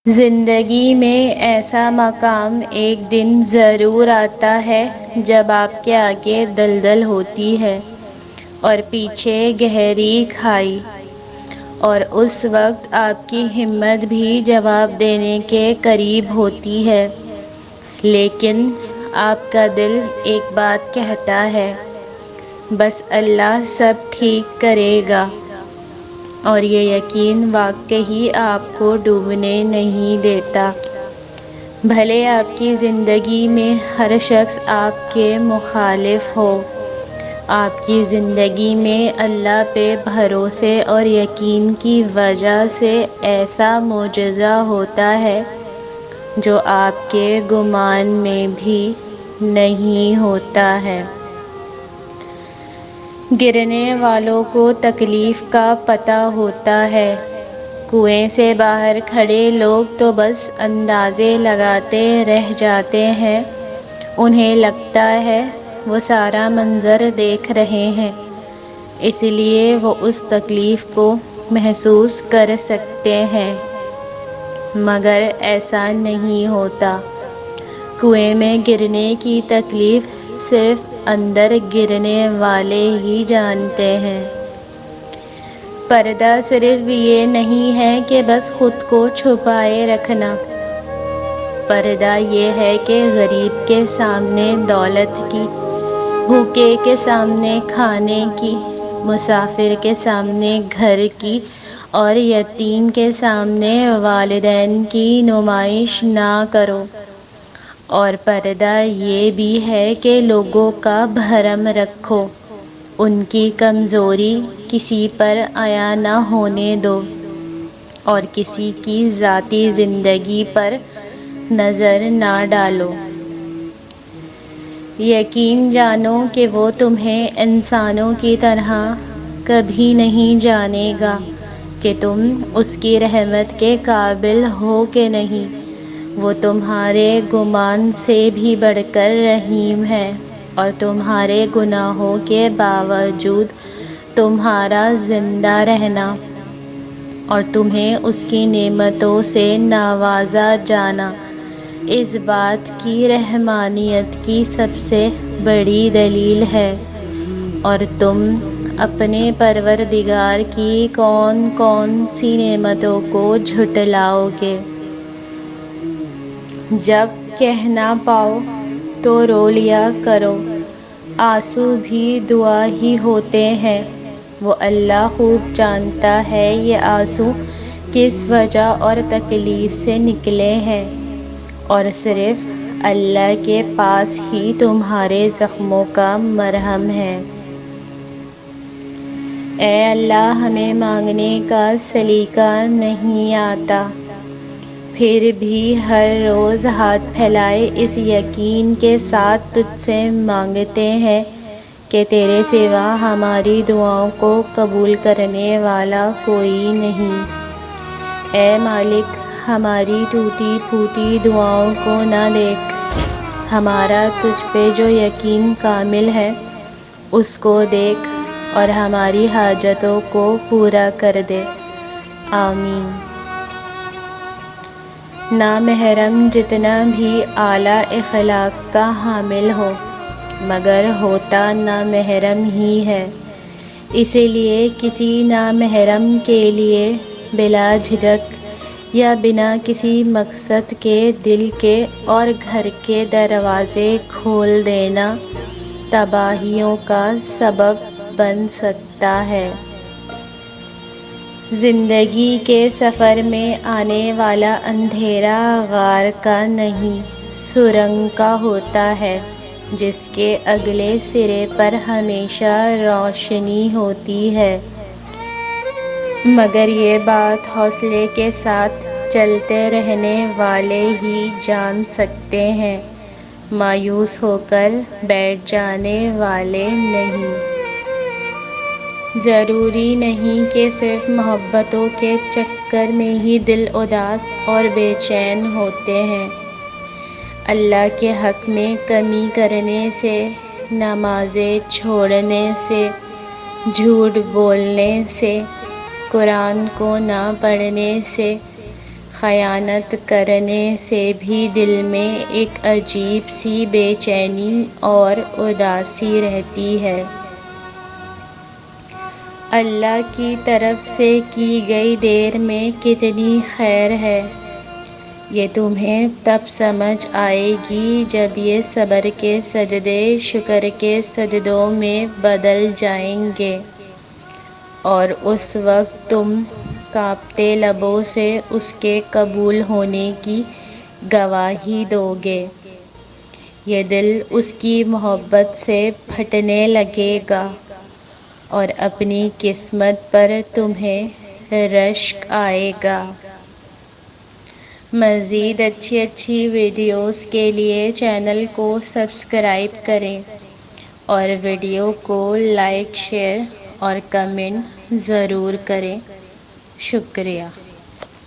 زندگی میں ایسا مقام ایک دن ضرور آتا ہے جب آپ کے آگے دلدل ہوتی ہے اور پیچھے گہری کھائی، اور اس وقت آپ کی ہمت بھی جواب دینے کے قریب ہوتی ہے، لیکن آپ کا دل ایک بات کہتا ہے، بس اللہ سب ٹھیک کرے گا، اور یہ یقین واقعی آپ کو ڈوبنے نہیں دیتا۔ بھلے آپ کی زندگی میں ہر شخص آپ کے مخالف ہو، آپ کی زندگی میں اللہ پہ بھروسے اور یقین کی وجہ سے ایسا معجزہ ہوتا ہے جو آپ کے گمان میں بھی نہیں ہوتا ہے۔ گرنے والوں کو تکلیف کا پتہ ہوتا ہے، کنویں سے باہر کھڑے لوگ تو بس اندازے لگاتے رہ جاتے ہیں، انہیں لگتا ہے وہ سارا منظر دیکھ رہے ہیں، اس لیے وہ اس تکلیف کو محسوس کر سکتے ہیں، مگر ایسا نہیں ہوتا۔ کنویں میں گرنے کی تکلیف صرف اندر گرنے والے ہی جانتے ہیں۔ پردہ صرف یہ نہیں ہے کہ بس خود کو چھپائے رکھنا، پردہ یہ ہے کہ غریب کے سامنے دولت کی، بھوکے کے سامنے کھانے کی، مسافر کے سامنے گھر کی، اور یتیم کے سامنے والدین کی نمائش نہ کرو۔ اور پردہ یہ بھی ہے کہ لوگوں کا بھرم رکھو، ان کی کمزوری کسی پر عیاں نہ ہونے دو، اور کسی کی ذاتی زندگی پر نظر نہ ڈالو۔ یقین جانو کہ وہ تمہیں انسانوں کی طرح کبھی نہیں جانے گا کہ تم اس کی رحمت کے قابل ہو کہ نہیں، وہ تمہارے گمان سے بھی بڑھ کر رحیم ہے، اور تمہارے گناہوں کے باوجود تمہارا زندہ رہنا اور تمہیں اس کی نعمتوں سے نوازا جانا اس بات کی رحمانیت کی سب سے بڑی دلیل ہے۔ اور تم اپنے پروردگار کی کون کون سی نعمتوں کو جھٹلاؤ گے؟ جب کہہ نہ پاؤ تو رو لیا کرو، آنسو بھی دعا ہی ہوتے ہیں، وہ اللہ خوب جانتا ہے یہ آنسو کس وجہ اور تکلیف سے نکلے ہیں، اور صرف اللہ کے پاس ہی تمہارے زخموں کا مرہم ہے۔ اے اللہ، ہمیں مانگنے کا سلیقہ نہیں آتا، پھر بھی ہر روز ہاتھ پھیلائے اس یقین کے ساتھ تجھ سے مانگتے ہیں کہ تیرے سوا ہماری دعاؤں کو قبول کرنے والا کوئی نہیں۔ اے مالک، ہماری ٹوٹی پھوٹی دعاؤں کو نہ دیکھ، ہمارا تجھ پہ جو یقین کامل ہے اس کو دیکھ، اور ہماری حاجتوں کو پورا کر دے، آمین۔ نامحرم جتنا بھی اعلیٰ اخلاق کا حامل ہو، مگر ہوتا نامحرم ہی ہے، اسی لیے کسی نامحرم کے لیے بلا جھجک یا بنا کسی مقصد کے دل کے اور گھر کے دروازے کھول دینا تباہیوں کا سبب بن سکتا ہے۔ زندگی کے سفر میں آنے والا اندھیرا غار کا نہیں، سرنگ کا ہوتا ہے، جس کے اگلے سرے پر ہمیشہ روشنی ہوتی ہے، مگر یہ بات حوصلے کے ساتھ چلتے رہنے والے ہی جان سکتے ہیں، مایوس ہو کر بیٹھ جانے والے نہیں۔ ضروری نہیں کہ صرف محبتوں کے چکر میں ہی دل اداس اور بے چین ہوتے ہیں۔ اللہ کے حق میں کمی کرنے سے، نمازیں چھوڑنے سے، جھوٹ بولنے سے، قرآن کو نہ پڑھنے سے، خیانت کرنے سے بھی دل میں ایک عجیب سی بے چینی اور اداسی رہتی ہے۔ اللہ کی طرف سے کی گئی دیر میں کتنی خیر ہے، یہ تمہیں تب سمجھ آئے گی جب یہ صبر کے سجدے شکر کے سجدوں میں بدل جائیں گے، اور اس وقت تم کانپتے لبوں سے اس کے قبول ہونے کی گواہی دو گے۔ یہ دل اس کی محبت سے پھٹنے لگے گا اور اپنی قسمت پر تمہیں رشک آئے گا۔ مزید اچھی ویڈیوز کے لیے چینل کو سبسکرائب کریں اور ویڈیو کو لائک، شیئر اور کمنٹ ضرور کریں۔ شکریہ۔